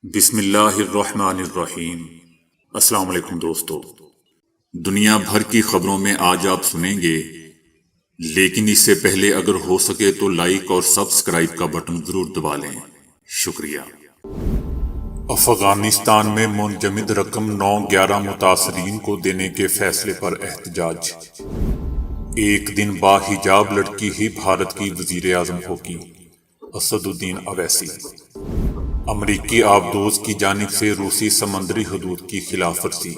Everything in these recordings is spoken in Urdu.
بسم اللہ الرحمن الرحیم۔ السلام علیکم دوستو، دنیا بھر کی خبروں میں آج آپ سنیں گے، لیکن اس سے پہلے اگر ہو سکے تو لائک اور سبسکرائب کا بٹن ضرور دبا لیں، شکریہ۔ افغانستان میں منجمد رقم 9/11 متاثرین کو دینے کے فیصلے پر احتجاج۔ ایک دن با حجاب لڑکی ہی بھارت کی وزیر اعظم ہوگی، اسد الدین اویسی۔ امریکی آبدوز کی جانب سے روسی سمندری حدود کی خلاف ورزی۔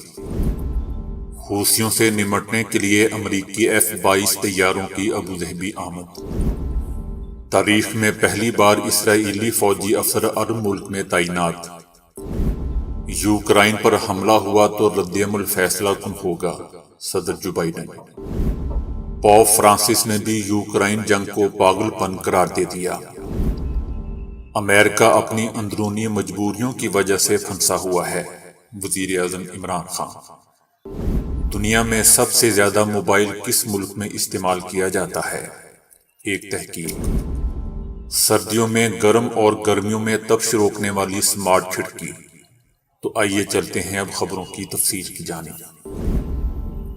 حوثیوں سے نمٹنے کے لیے امریکی F-22 طیاروں کی ابوظہبی آمد۔ تاریخ میں پہلی بار اسرائیلی فوجی افسر عرب ملک میں تعینات۔ یوکرائن پر حملہ ہوا تو ردعمل فیصلہ کن ہوگا، صدر جو بائیڈن۔ پوپ فرانسس نے بھی یوکرائن جنگ کو پاگل پن قرار دے دیا۔ امریکہ اپنی اندرونی مجبوریوں کی وجہ سے پھنسا ہوا ہے، وزیر اعظم عمران خان۔ دنیا میں سب سے زیادہ موبائل کس ملک میں استعمال کیا جاتا ہے؟ ایک تحقیق۔ سردیوں میں گرم اور گرمیوں میں تپش روکنے والی سمارٹ کھڑکی۔ تو آئیے چلتے ہیں اب خبروں کی تفصیل کی جانب۔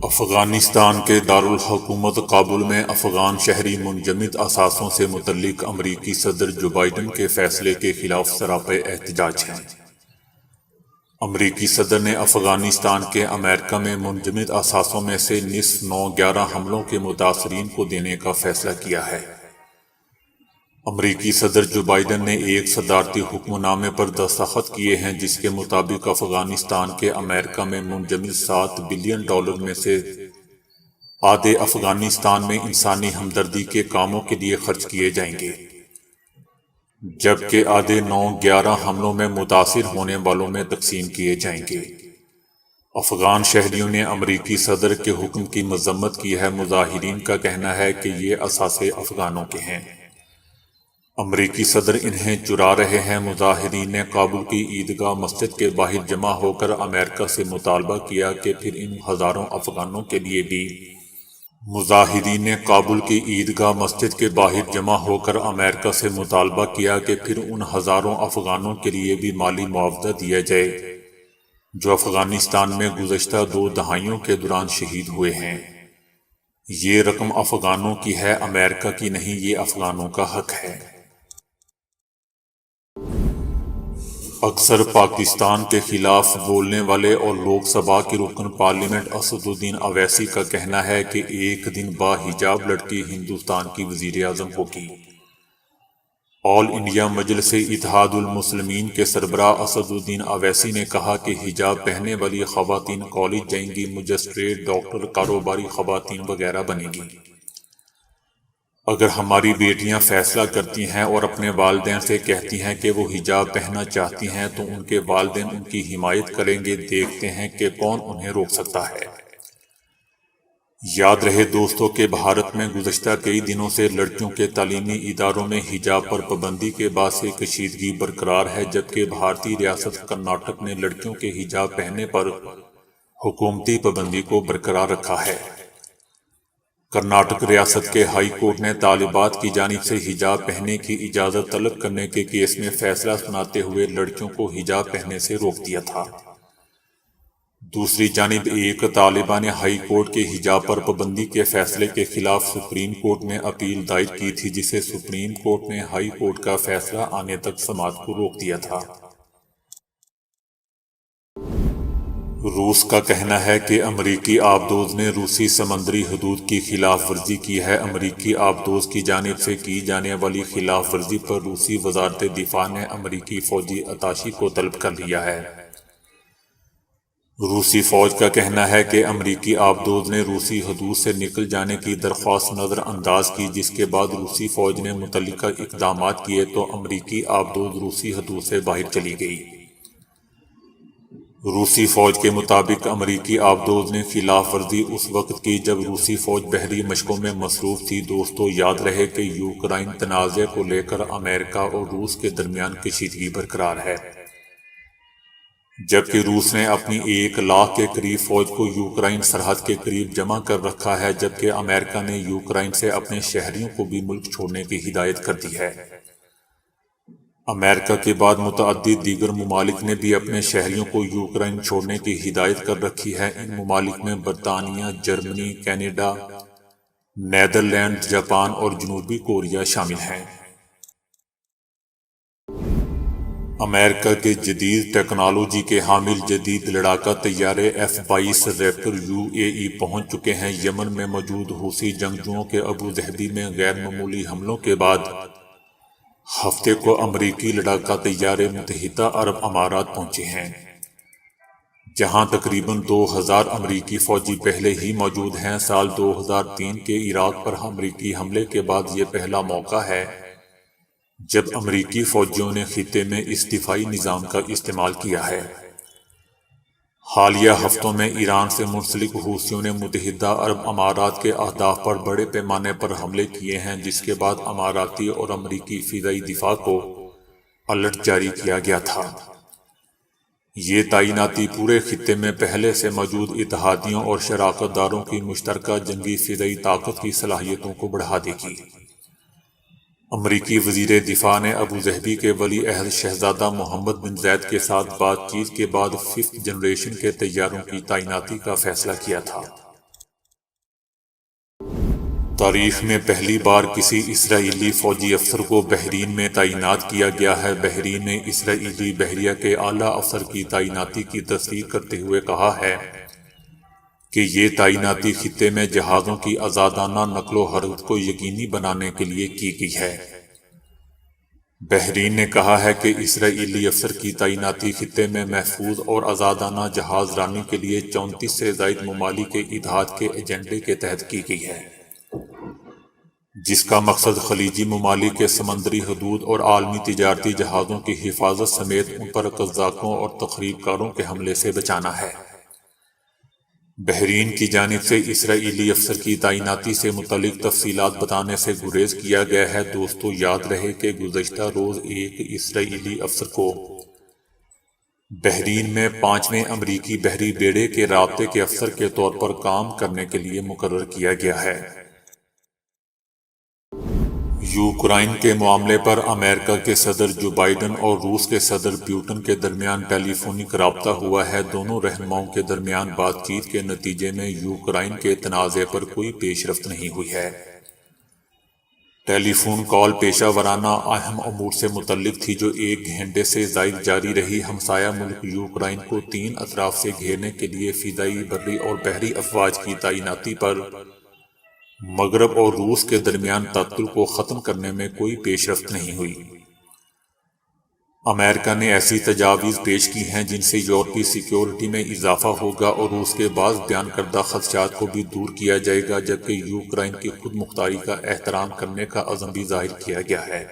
افغانستان کے دارالحکومت کابل میں افغان شہری منجمد اثاثوں سے متعلق امریکی صدر جو بائیڈن کے فیصلے کے خلاف سراپے احتجاج ہیں۔ امریکی صدر نے افغانستان کے امریکہ میں منجمد اثاثوں میں سے نصف 9/11 حملوں کے متاثرین کو دینے کا فیصلہ کیا ہے۔ امریکی صدر جو بائیڈن نے ایک صدارتی حکم نامے پر دستخط کیے ہیں جس کے مطابق افغانستان کے امریکہ میں منجمد $7 بلین میں سے آدھے افغانستان میں انسانی ہمدردی کے کاموں کے لیے خرچ کیے جائیں گے، جبکہ آدھے 9/11 حملوں میں متاثر ہونے والوں میں تقسیم کیے جائیں گے۔ افغان شہریوں نے امریکی صدر کے حکم کی مذمت کی ہے۔ مظاہرین کا کہنا ہے کہ یہ اثاثے افغانوں کے ہیں، امریکی صدر انہیں چرا رہے ہیں۔ مظاہرین نے کابل کی عیدگاہ مسجد کے باہر جمع ہو کر امریکہ سے مطالبہ کیا کہ پھر ان ہزاروں افغانوں کے لیے بھی مظاہرین نے کابل کی عیدگاہ مسجد کے باہر جمع ہو کر امریکہ سے مطالبہ کیا کہ پھر ان ہزاروں افغانوں کے لیے بھی مالی معاوضہ دیا جائے جو افغانستان میں گزشتہ 2 دہائیوں کے دوران شہید ہوئے ہیں۔ یہ رقم افغانوں کی ہے، امریکہ کی نہیں، یہ افغانوں کا حق ہے۔ اکثر پاکستان کے خلاف بولنے والے اور لوک سبھا کے رکن پارلیمنٹ اسد الدین اویسی کا کہنا ہے کہ ایک دن با حجاب لڑکی ہندوستان کی وزیر اعظم ہوگی۔ آل انڈیا مجلس اتحاد المسلمین کے سربراہ اسد الدین اویسی نے کہا کہ حجاب پہننے والی خواتین کالج جائیں گی، مجسٹریٹ، ڈاکٹر، کاروباری خواتین وغیرہ بنیں گی۔ اگر ہماری بیٹیاں فیصلہ کرتی ہیں اور اپنے والدین سے کہتی ہیں کہ وہ حجاب پہننا چاہتی ہیں تو ان کے والدین ان کی حمایت کریں گے، دیکھتے ہیں کہ کون انہیں روک سکتا ہے۔ یاد رہے دوستو کہ بھارت میں گزشتہ کئی دنوں سے لڑکیوں کے تعلیمی اداروں میں حجاب پر پابندی کے بعد سے کشیدگی برقرار ہے، جبکہ بھارتی ریاست کرناٹک نے لڑکیوں کے حجاب پہننے پر حکومتی پابندی کو برقرار رکھا ہے۔ کرناٹک ریاست کے ہائی کورٹ نے طالبات کی جانب سے حجاب پہننے کی اجازت طلب کرنے کے کیس میں فیصلہ سناتے ہوئے لڑکیوں کو حجاب پہننے سے روک دیا تھا۔ دوسری جانب ایک طالبہ نے ہائی کورٹ کے حجاب پر پابندی کے فیصلے کے خلاف سپریم کورٹ میں اپیل دائر کی تھی، جسے سپریم کورٹ نے ہائی کورٹ کا فیصلہ آنے تک سماعت کو روک دیا تھا۔ روس کا کہنا ہے کہ امریکی آبدوز نے روسی سمندری حدود کی خلاف ورزی کی ہے۔ امریکی آبدوز کی جانب سے کی جانے والی خلاف ورزی پر روسی وزارت دفاع نے امریکی فوجی اتاشی کو طلب کر لیا ہے۔ روسی فوج کا کہنا ہے کہ امریکی آبدوز نے روسی حدود سے نکل جانے کی درخواست نظر انداز کی، جس کے بعد روسی فوج نے متعلقہ اقدامات کیے تو امریکی آبدوز روسی حدود سے باہر چلی گئی۔ روسی فوج کے مطابق امریکی آبدوز نے خلاف ورزی اس وقت کی جب روسی فوج بحری مشقوں میں مصروف تھی۔ دوستو یاد رہے کہ یوکرائن تنازع کو لے کر امریکہ اور روس کے درمیان کشیدگی برقرار ہے، جبکہ روس نے اپنی 1 لاکھ کے قریب فوج کو یوکرائن سرحد کے قریب جمع کر رکھا ہے، جبکہ امریکہ نے یوکرائن سے اپنے شہریوں کو بھی ملک چھوڑنے کی ہدایت کر دی ہے۔ امریکہ کے بعد متعدد دیگر ممالک نے بھی اپنے شہریوں کو یوکرائن چھوڑنے کی ہدایت کر رکھی ہے۔ ان ممالک میں برطانیہ، جرمنی، کینیڈا، نیدرلینڈ، جاپان اور جنوبی کوریا شامل ہیں۔ امریکہ کے جدید ٹیکنالوجی کے حامل جدید لڑاکا طیارے F-22 ریپٹر UAE پہنچ چکے ہیں۔ یمن میں موجود حوثی جنگجوؤں کے ابوظہبی میں غیر معمولی حملوں کے بعد ہفتے کو امریکی لڑاکا طیارے متحدہ عرب امارات پہنچے ہیں، جہاں تقریباً 2000 امریکی فوجی پہلے ہی موجود ہیں۔ سال 2003 کے عراق پر امریکی حملے کے بعد یہ پہلا موقع ہے جب امریکی فوجیوں نے خطے میں اس دفاعی نظام کا استعمال کیا ہے۔ حالیہ ہفتوں میں ایران سے منسلک حوثیوں نے متحدہ عرب امارات کے اہداف پر بڑے پیمانے پر حملے کیے ہیں، جس کے بعد اماراتی اور امریکی فضائی دفاع کو الرٹ جاری کیا گیا تھا۔ یہ تعیناتی پورے خطے میں پہلے سے موجود اتحادیوں اور شراکت داروں کی مشترکہ جنگی فضائی طاقت کی صلاحیتوں کو بڑھا دے گی۔ امریکی وزیر دفاع نے ابوظہبی کے ولی عہد شہزادہ محمد بن زید کے ساتھ بات چیت کے بعد 5th جنریشن کے طیاروں کی تعیناتی کا فیصلہ کیا تھا۔ تاریخ میں پہلی بار کسی اسرائیلی فوجی افسر کو بحرین میں تعینات کیا گیا ہے۔ بحرین نے اسرائیلی بحریہ کے اعلیٰ افسر کی تعیناتی کی تصدیق کرتے ہوئے کہا ہے کہ یہ تعیناتی خطے میں جہازوں کی آزادانہ نقل و حرکت کو یقینی بنانے کے لیے کی گئی ہے۔ بحرین نے کہا ہے کہ اسرائیلی افسر کی تعیناتی خطے میں محفوظ اور آزادانہ جہاز رانی کے لیے 34 سے زائد ممالک کے اتحاد کے ایجنڈے کے تحت کی گئی ہے، جس کا مقصد خلیجی ممالک کے سمندری حدود اور عالمی تجارتی جہازوں کی حفاظت سمیت ان پر قزاقوں اور تخریب کاروں کے حملے سے بچانا ہے۔ بحرین کی جانب سے اسرائیلی افسر کی تعیناتی سے متعلق تفصیلات بتانے سے گریز کیا گیا ہے۔ دوستو، یاد رہے کہ گزشتہ روز ایک اسرائیلی افسر کو بحرین میں 5ویں امریکی بحری بیڑے کے رابطے کے افسر کے طور پر کام کرنے کے لیے مقرر کیا گیا ہے۔ یوکرائن کے معاملے پر امریکہ کے صدر جو بائیڈن اور روس کے صدر پیوٹن کے درمیان ٹیلی فونک رابطہ ہوا ہے۔ دونوں رہنماؤں کے درمیان بات چیت کے نتیجے میں یوکرائن کے تنازع پر کوئی پیش رفت نہیں ہوئی ہے۔ ٹیلی فون کال پیشہ ورانہ اہم امور سے متعلق تھی جو 1 گھنٹے سے زائد جاری رہی۔ ہمسایہ ملک یوکرائن کو 3 اطراف سے گھیرنے کے لیے فضائی، بری اور بحری افواج کی تعیناتی پر مغرب اور روس کے درمیان تعطل کو ختم کرنے میں کوئی پیش رفت نہیں ہوئی۔ امریکہ نے ایسی تجاویز پیش کی ہیں جن سے یورپی سیکیورٹی میں اضافہ ہوگا اور روس کے بعض بیان کردہ خدشات کو بھی دور کیا جائے گا، جبکہ یوکرائن کی خود مختاری کا احترام کرنے کا عزم بھی ظاہر کیا گیا ہے۔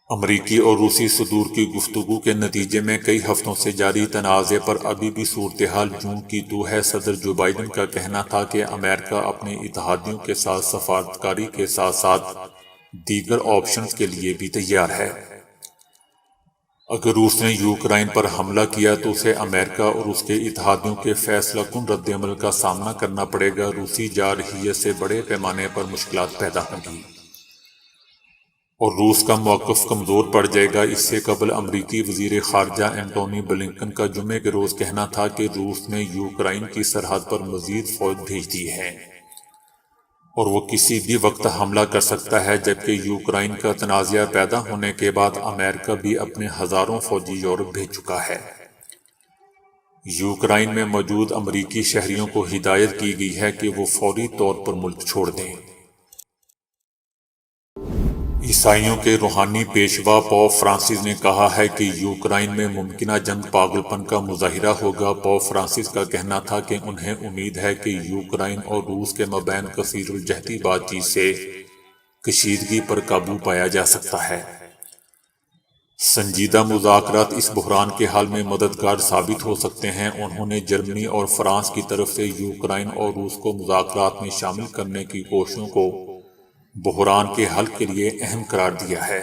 امریکی اور روسی صدور کی گفتگو کے نتیجے میں کئی ہفتوں سے جاری تنازع پر ابھی بھی صورتحال جوں کی توں ہے۔ صدر جو بائیڈن کا کہنا تھا کہ امریکہ اپنے اتحادیوں کے ساتھ سفارتکاری کے ساتھ ساتھ دیگر آپشنز کے لیے بھی تیار ہے۔ اگر روس نے یوکرائن پر حملہ کیا تو اسے امریکہ اور اس کے اتحادیوں کے فیصلہ کن رد عمل کا سامنا کرنا پڑے گا۔ روسی جارحیت سے بڑے پیمانے پر مشکلات پیدا ہوں گی اور روس کا موقف کمزور پڑ جائے گا۔ اس سے قبل امریکی وزیر خارجہ اینٹونی بلنکن کا جمعے کے روز کہنا تھا کہ روس نے یوکرائن کی سرحد پر مزید فوج بھیج دی ہے اور وہ کسی بھی وقت حملہ کر سکتا ہے، جبکہ یوکرائن کا تنازعہ پیدا ہونے کے بعد امریکہ بھی اپنے ہزاروں فوجی یورپ بھیج چکا ہے۔ یوکرائن میں موجود امریکی شہریوں کو ہدایت کی گئی ہے کہ وہ فوری طور پر ملک چھوڑ دیں۔ عیسائیوں کے روحانی پیشوا پوپ فرانسس نے کہا ہے کہ یوکرائن میں ممکنہ جنگ پاگل پن کا مظاہرہ ہوگا۔ پوپ فرانسس کا کہنا تھا کہ انہیں امید ہے کہ یوکرائن اور روس کے مابین کثیر الجہتی بات چیت سے کشیدگی پر قابو پایا جا سکتا ہے۔ سنجیدہ مذاکرات اس بحران کے حل میں مددگار ثابت ہو سکتے ہیں۔ انہوں نے جرمنی اور فرانس کی طرف سے یوکرائن اور روس کو مذاکرات میں شامل کرنے کی کوششوں کو بحران کے حل کے لیے اہم قرار دیا ہے۔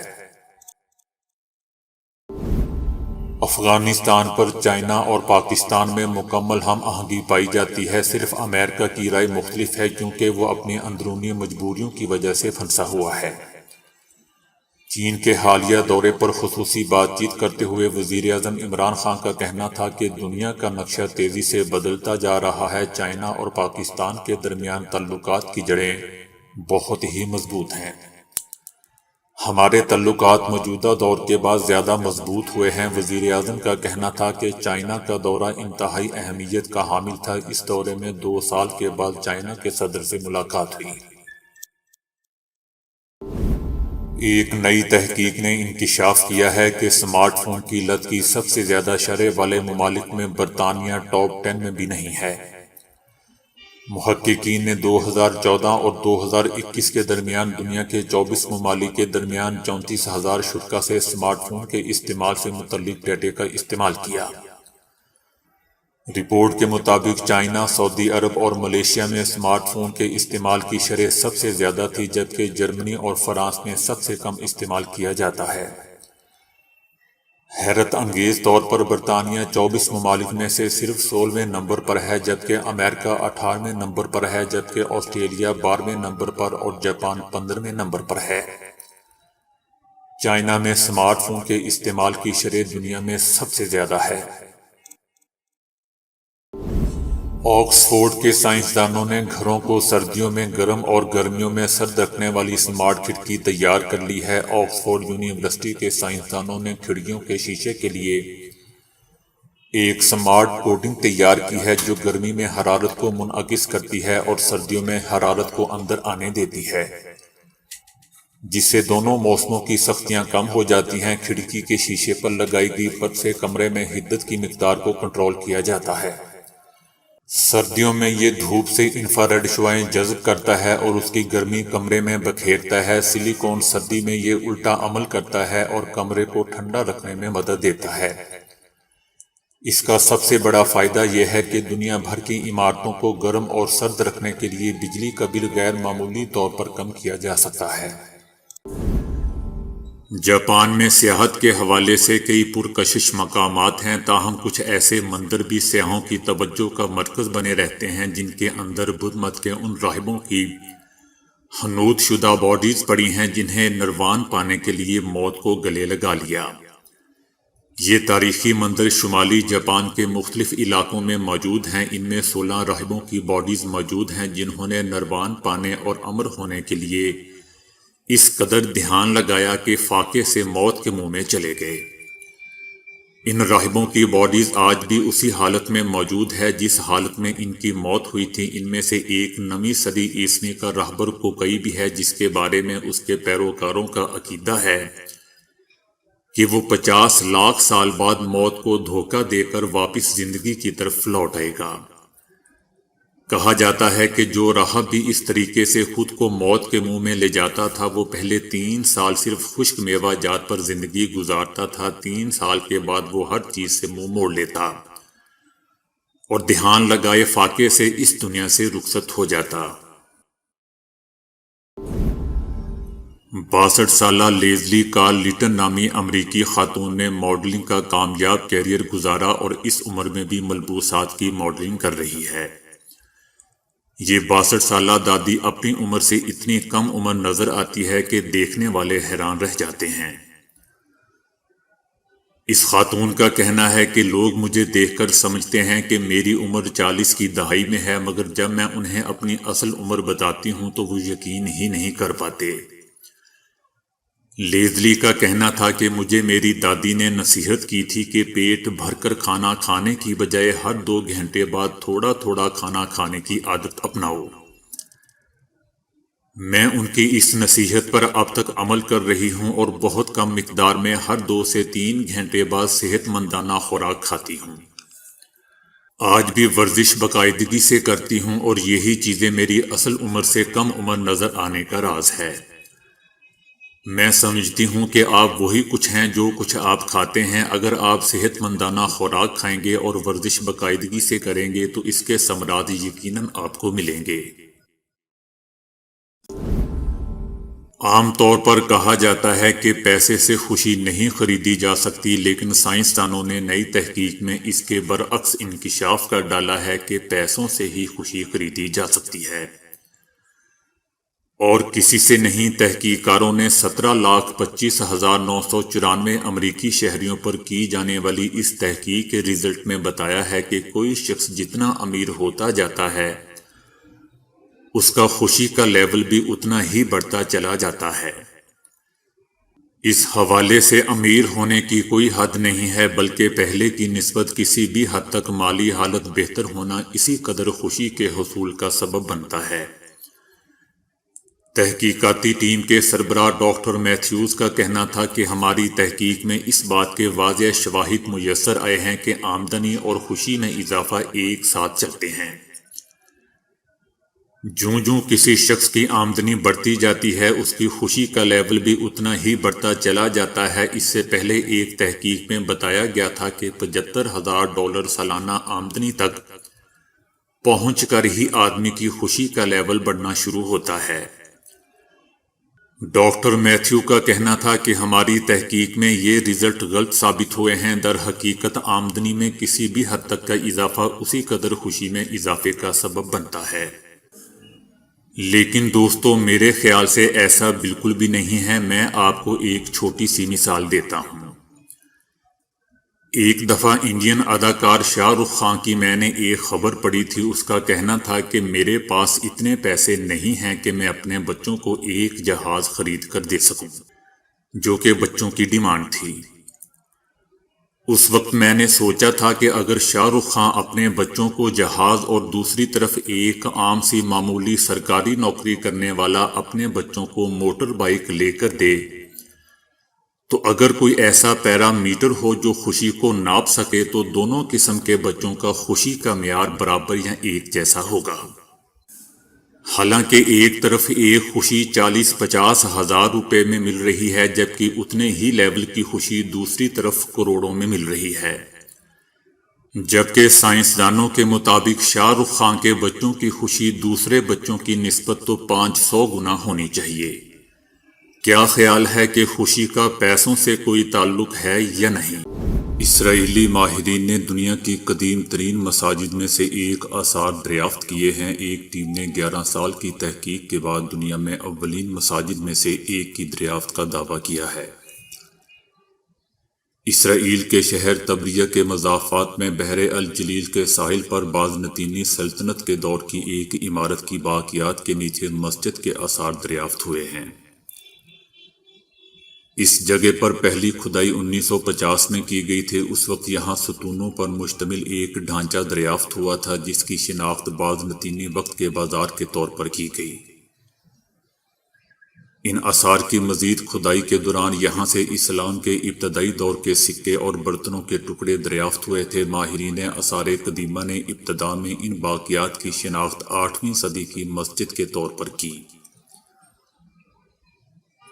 افغانستان پر چائنا اور پاکستان میں مکمل ہم آہنگی پائی جاتی ہے۔ صرف امریکہ کی رائے مختلف ہے کیونکہ وہ اپنی اندرونی مجبوریوں کی وجہ سے پھنسا ہوا ہے۔ چین کے حالیہ دورے پر خصوصی بات چیت کرتے ہوئے وزیر اعظم عمران خان کا کہنا تھا کہ دنیا کا نقشہ تیزی سے بدلتا جا رہا ہے۔ چائنا اور پاکستان کے درمیان تعلقات کی جڑیں بہت ہی مضبوط ہیں۔ ہمارے تعلقات موجودہ دور کے بعد زیادہ مضبوط ہوئے ہیں۔ وزیر اعظم کا کہنا تھا کہ چائنا کا دورہ انتہائی اہمیت کا حامل تھا۔ اس دورے میں 2 سال کے بعد چائنا کے صدر سے ملاقات ہوئی۔ ایک نئی تحقیق نے انکشاف کیا ہے کہ سمارٹ فون کی لت کی سب سے زیادہ شرح والے ممالک میں برطانیہ ٹاپ 10 میں بھی نہیں ہے۔ محققین نے 2014 اور 2021 کے درمیان دنیا کے 24 ممالک کے درمیان 34,000 شرکاء سے سمارٹ فون کے استعمال سے متعلق ڈیٹا کا استعمال کیا۔ رپورٹ کے مطابق چائنا، سعودی عرب اور ملیشیا میں سمارٹ فون کے استعمال کی شرح سب سے زیادہ تھی، جبکہ جرمنی اور فرانس میں سب سے کم استعمال کیا جاتا ہے۔ حیرت انگیز طور پر برطانیہ 24 ممالک میں سے صرف 16ویں نمبر پر ہے، جبکہ امریکہ 18ویں نمبر پر ہے، جبکہ آسٹریلیا 12ویں نمبر پر اور جاپان 15ویں نمبر پر ہے۔ چائنا میں سمارٹ فون کے استعمال کی شرح دنیا میں سب سے زیادہ ہے۔ آکسفورڈ کے سائنسدانوں نے گھروں کو سردیوں میں گرم اور گرمیوں میں سرد رکھنے والی سمارٹ کھڑکی تیار کر لی ہے۔ آکسفورڈ یونیورسٹی کے سائنسدانوں نے کھڑکیوں کے شیشے کے لیے ایک سمارٹ کوٹنگ تیار کی ہے جو گرمی میں حرارت کو منعکس کرتی ہے اور سردیوں میں حرارت کو اندر آنے دیتی ہے، جس سے دونوں موسموں کی سختیاں کم ہو جاتی ہیں۔ کھڑکی کے شیشے پر لگائی گئی پرت سے کمرے میں حدت کی مقدار کو کنٹرول کیا جاتا ہے۔ سردیوں میں یہ دھوپ سے انفراریڈ شعاعیں جذب کرتا ہے اور اس کی گرمی کمرے میں بکھیرتا ہے۔ سلیکون سردی میں یہ الٹا عمل کرتا ہے اور کمرے کو ٹھنڈا رکھنے میں مدد دیتا ہے۔ اس کا سب سے بڑا فائدہ یہ ہے کہ دنیا بھر کی عمارتوں کو گرم اور سرد رکھنے کے لیے بجلی کا بل غیر معمولی طور پر کم کیا جا سکتا ہے۔ جاپان میں سیاحت کے حوالے سے کئی پرکشش مقامات ہیں، تاہم کچھ ایسے مندر بھی سیاحوں کی توجہ کا مرکز بنے رہتے ہیں جن کے اندر بدھ مت کے ان راہبوں کی حنوط شدہ باڈیز پڑی ہیں جنہیں نروان پانے کے لیے موت کو گلے لگا لیا۔ یہ تاریخی مندر شمالی جاپان کے مختلف علاقوں میں موجود ہیں۔ ان میں 16 راہبوں کی باڈیز موجود ہیں جنہوں نے نروان پانے اور امر ہونے کے لیے اس قدر دھیان لگایا کہ فاقے سے موت کے منہ میں چلے گئے۔ ان راہبوں کی باڈیز آج بھی اسی حالت میں موجود ہے جس حالت میں ان کی موت ہوئی تھی۔ ان میں سے ایک 9ویں صدی عیسوی کا راہبر کوکئی بھی ہے جس کے بارے میں اس کے پیروکاروں کا عقیدہ ہے کہ وہ 50 لاکھ سال بعد موت کو دھوکہ دے کر واپس زندگی کی طرف لوٹ آئے گا۔ کہا جاتا ہے کہ جو راہب بھی اس طریقے سے خود کو موت کے منہ میں لے جاتا تھا وہ پہلے 3 سال صرف خشک میوہ جات پر زندگی گزارتا تھا۔ 3 سال کے بعد وہ ہر چیز سے منہ موڑ لیتا اور دھیان لگائے فاقے سے اس دنیا سے رخصت ہو جاتا۔ 62 سالہ لیزلی کارل لیٹن نامی امریکی خاتون نے ماڈلنگ کا کامیاب کیریئر گزارا اور اس عمر میں بھی ملبوسات کی ماڈلنگ کر رہی ہے۔ یہ 62 سالہ دادی اپنی عمر سے اتنی کم عمر نظر آتی ہے کہ دیکھنے والے حیران رہ جاتے ہیں۔ اس خاتون کا کہنا ہے کہ لوگ مجھے دیکھ کر سمجھتے ہیں کہ میری عمر 40 کی دہائی میں ہے، مگر جب میں انہیں اپنی اصل عمر بتاتی ہوں تو وہ یقین ہی نہیں کر پاتے۔ لیزلی کا کہنا تھا کہ مجھے میری دادی نے نصیحت کی تھی کہ پیٹ بھر کر کھانا کھانے کی بجائے ہر 2 گھنٹے بعد تھوڑا تھوڑا کھانا کھانے کی عادت اپناؤ۔ میں ان کی اس نصیحت پر اب تک عمل کر رہی ہوں اور بہت کم مقدار میں ہر 2 سے 3 گھنٹے بعد صحت مندانہ خوراک کھاتی ہوں۔ آج بھی ورزش باقاعدگی سے کرتی ہوں اور یہی چیزیں میری اصل عمر سے کم عمر نظر آنے کا راز ہے۔ میں سمجھتی ہوں کہ آپ وہی کچھ ہیں جو کچھ آپ کھاتے ہیں۔ اگر آپ صحت مندانہ خوراک کھائیں گے اور ورزش باقاعدگی سے کریں گے تو اس کے ثمرات یقیناً آپ کو ملیں گے۔ عام طور پر کہا جاتا ہے کہ پیسے سے خوشی نہیں خریدی جا سکتی، لیکن سائنسدانوں نے نئی تحقیق میں اس کے برعکس انکشاف کر ڈالا ہے کہ پیسوں سے ہی خوشی خریدی جا سکتی ہے۔ اور کسی سے نہیں۔ تحقیقاتوں نے 17,25,994 امریکی شہریوں پر کی جانے والی اس تحقیق کے رزلٹ میں بتایا ہے کہ کوئی شخص جتنا امیر ہوتا جاتا ہے اس کا خوشی کا لیول بھی اتنا ہی بڑھتا چلا جاتا ہے۔ اس حوالے سے امیر ہونے کی کوئی حد نہیں ہے، بلکہ پہلے کی نسبت کسی بھی حد تک مالی حالت بہتر ہونا اسی قدر خوشی کے حصول کا سبب بنتا ہے۔ تحقیقاتی ٹیم کے سربراہ ڈاکٹر میتھیوز کا کہنا تھا کہ ہماری تحقیق میں اس بات کے واضح شواہد میسر آئے ہیں کہ آمدنی اور خوشی میں اضافہ ایک ساتھ چلتے ہیں۔ جوں جوں کسی شخص کی آمدنی بڑھتی جاتی ہے اس کی خوشی کا لیول بھی اتنا ہی بڑھتا چلا جاتا ہے۔ اس سے پہلے ایک تحقیق میں بتایا گیا تھا کہ $75,000 سالانہ آمدنی تک پہنچ کر ہی آدمی کی خوشی کا لیول بڑھنا شروع ہوتا ہے۔ ڈاکٹر میتھیو کا کہنا تھا کہ ہماری تحقیق میں یہ رزلٹ غلط ثابت ہوئے ہیں۔ در حقیقت آمدنی میں کسی بھی حد تک کا اضافہ اسی قدر خوشی میں اضافے کا سبب بنتا ہے۔ لیکن دوستو، میرے خیال سے ایسا بالکل بھی نہیں ہے۔ میں آپ کو ایک چھوٹی سی مثال دیتا ہوں۔ ایک دفعہ انڈین اداکار شاہ رخ خان کی میں نے ایک خبر پڑھی تھی۔ اس کا کہنا تھا کہ میرے پاس اتنے پیسے نہیں ہیں کہ میں اپنے بچوں کو ایک جہاز خرید کر دے سکوں، جو کہ بچوں کی ڈیمانڈ تھی۔ اس وقت میں نے سوچا تھا کہ اگر شاہ رخ خان اپنے بچوں کو جہاز اور دوسری طرف ایک عام سی معمولی سرکاری نوکری کرنے والا اپنے بچوں کو موٹر بائیک لے کر دے، تو اگر کوئی ایسا پیرامیٹر ہو جو خوشی کو ناپ سکے تو دونوں قسم کے بچوں کا خوشی کا معیار برابر یا ایک جیسا ہوگا۔ حالانکہ ایک طرف ایک خوشی 40-50 ہزار روپے میں مل رہی ہے، جبکہ اتنے ہی لیول کی خوشی دوسری طرف کروڑوں میں مل رہی ہے۔ جبکہ سائنسدانوں کے مطابق شاہ رخ خان کے بچوں کی خوشی دوسرے بچوں کی نسبت تو 500 گنا ہونی چاہیے۔ کیا خیال ہے کہ خوشی کا پیسوں سے کوئی تعلق ہے یا نہیں؟ اسرائیلی ماہرین نے دنیا کی قدیم ترین مساجد میں سے ایک آثار دریافت کیے ہیں۔ ایک ٹیم نے 11 سال کی تحقیق کے بعد دنیا میں اولین مساجد میں سے ایک کی دریافت کا دعویٰ کیا ہے۔ اسرائیل کے شہر طبریہ کے مضافات میں بحر الجلیل کے ساحل پر بازنطینی سلطنت کے دور کی ایک عمارت کی باقیات کے نیچے مسجد کے آثار دریافت ہوئے ہیں۔ اس جگہ پر پہلی کھدائی 1950 میں کی گئی تھی۔ اس وقت یہاں ستونوں پر مشتمل ایک ڈھانچہ دریافت ہوا تھا جس کی شناخت بازنطینی وقت کے بازار کے طور پر کی گئی۔ ان آثار کی مزید کھدائی کے دوران یہاں سے اسلام کے ابتدائی دور کے سکے اور برتنوں کے ٹکڑے دریافت ہوئے تھے۔ ماہرین آثار قدیمہ نے ابتدا میں ان باقیات کی شناخت 8ویں صدی کی مسجد کے طور پر کی،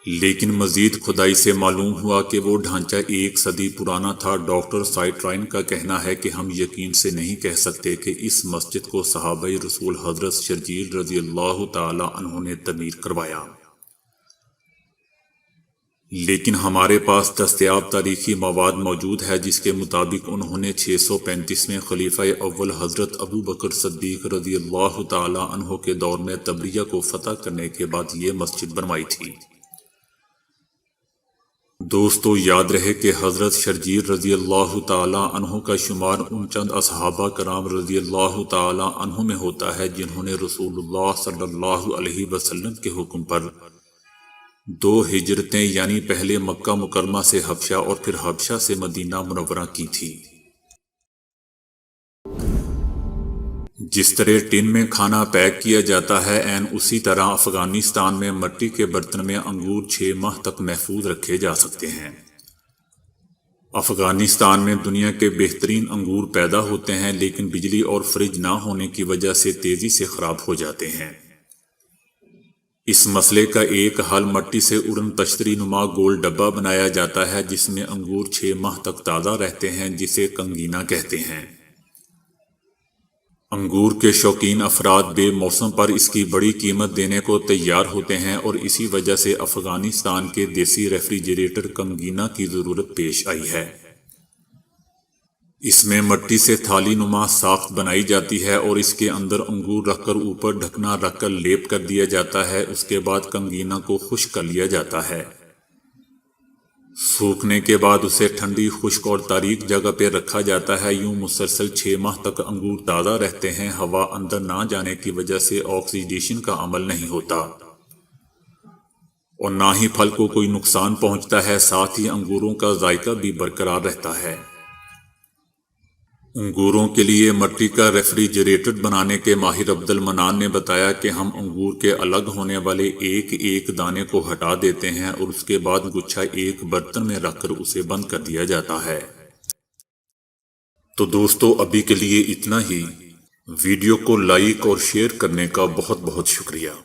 لیکن مزید کھدائی سے معلوم ہوا کہ وہ ڈھانچہ 1 صدی پرانا تھا۔ ڈاکٹر سائٹرائن کا کہنا ہے کہ ہم یقین سے نہیں کہہ سکتے کہ اس مسجد کو صحابہ رسول حضرت شرجیل رضی اللہ تعالی عنہ نے تعمیر کروایا، لیکن ہمارے پاس دستیاب تاریخی مواد موجود ہے جس کے مطابق انہوں نے 635 میں خلیفہ اول حضرت ابو بکر صدیق رضی اللہ تعالی عنہ کے دور میں طبریہ کو فتح کرنے کے بعد یہ مسجد بنوائی تھی۔ دوستو، یاد رہے کہ حضرت شرجیل رضی اللہ تعالی عنہ کا شمار ان چند اصحابہ کرام رضی اللہ تعالی عنہ میں ہوتا ہے جنہوں نے رسول اللہ صلی اللہ علیہ وسلم کے حکم پر 2 ہجرتیں یعنی پہلے مکہ مکرمہ سے حبشہ اور پھر حبشہ سے مدینہ منورہ کی تھی۔ جس طرح ٹن میں کھانا پیک کیا جاتا ہے، عین اسی طرح افغانستان میں مٹی کے برتن میں انگور 6 ماہ تک محفوظ رکھے جا سکتے ہیں۔ افغانستان میں دنیا کے بہترین انگور پیدا ہوتے ہیں، لیکن بجلی اور فریج نہ ہونے کی وجہ سے تیزی سے خراب ہو جاتے ہیں۔ اس مسئلے کا ایک حل مٹی سے اڑن تشتری نما گول ڈبہ بنایا جاتا ہے جس میں انگور 6 ماہ تک تازہ رہتے ہیں، جسے کنگینا کہتے ہیں۔ انگور کے شوقین افراد بے موسم پر اس کی بڑی قیمت دینے کو تیار ہوتے ہیں اور اسی وجہ سے افغانستان کے دیسی ریفریجریٹر کنگینا کی ضرورت پیش آئی ہے۔ اس میں مٹی سے تھالی نما ساخت بنائی جاتی ہے اور اس کے اندر انگور رکھ کر اوپر ڈھکنا رکھ کر لیپ کر دیا جاتا ہے۔ اس کے بعد کنگینا کو خشک کر لیا جاتا ہے۔ سوکھنے کے بعد اسے ٹھنڈی، خشک اور تاریک جگہ پہ رکھا جاتا ہے۔ یوں مسلسل 6 ماہ تک انگور تازہ رہتے ہیں۔ ہوا اندر نہ جانے کی وجہ سے آکسیڈیشن کا عمل نہیں ہوتا اور نہ ہی پھل کو کوئی نقصان پہنچتا ہے، ساتھ ہی انگوروں کا ذائقہ بھی برقرار رہتا ہے۔ انگوروں کے لیے مٹی کا ریفریجریٹر بنانے کے ماہر عبد المنان نے بتایا کہ ہم انگور کے الگ ہونے والے ایک ایک دانے کو ہٹا دیتے ہیں اور اس کے بعد گچھا ایک برتن میں رکھ کر اسے بند کر دیا جاتا ہے۔ تو دوستو، ابھی کے لیے اتنا ہی۔ ویڈیو کو لائک اور شیئر کرنے کا بہت بہت شکریہ۔